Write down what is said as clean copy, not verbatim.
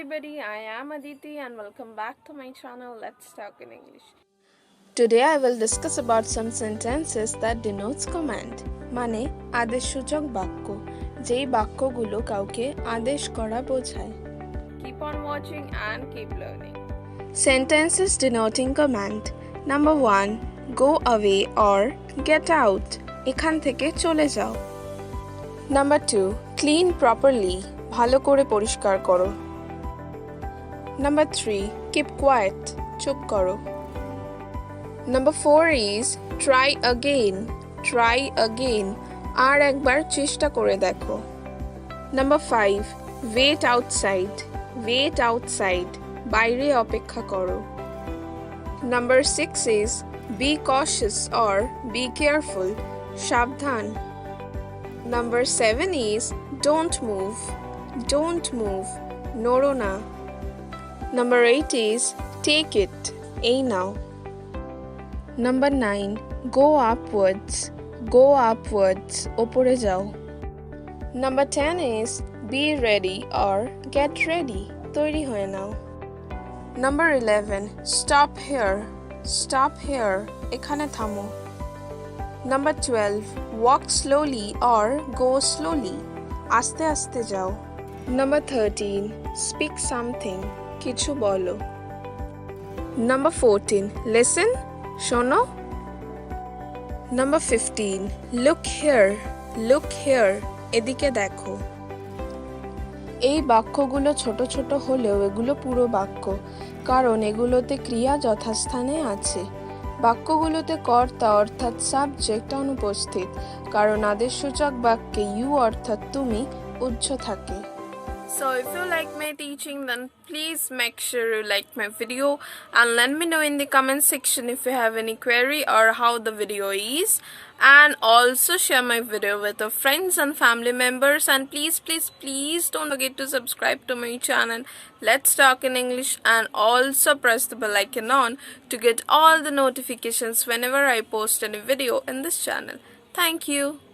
everybody, I am Adity and welcome back to my channel Let's Talk in English. Today I will discuss about some sentences that denotes command মানে আদেশসূচক বাক্য যেই বাক্যগুলো কাউকে আদেশ করা বোঝায় Keep on watching and keep learning. Sentences denoting command Number 1 Go away or get out এখান থেকে চলে যাও Number 2 Clean properly ভালো করে পরিষ্কার করো Number 3 Keep quiet চুপ করো Number 4 is try again আর একবার চেষ্টা করে দেখো Number 5 wait outside বাইরে অপেক্ষা করো Number 6 is be cautious or be careful সাবধান Number 7 is don't move নড়ো না Number 8 is take it এই নাও Number 9 go upwards ওপরে যাও Number 10 is be ready or get ready তৈরি হয়ে নাও Number 11 stop here এখানে থামো Number 12 walk slowly or go slowly আস্তে আস্তে যাও Number 13 speak something কিছু বলো Number 14 listen শোনো Number 15 look here এদিকে দেখো এই বাক্যগুলো ছোট ছোট হলেও এগুলো পুরো বাক্য কারণ এগুলোতে ক্রিয়া যথাস্থানে আছে বাক্যগুলোতে কর্তা অর্থাৎ সাবজেক্ট অনুপস্থিত কারণ আদেশসূচক বাক্যে ইউ অর্থাৎ তুমি উজ্জ থাকে So if you like my teaching, then please make sure you like my video and let me know in the comment section if you have any query or how the video is, and also share my video with your friends and family members, and please don't forget to subscribe to my channel Let's Talk in English and also press the bell icon on to get all the notifications whenever I post any video in this channel. Thank you.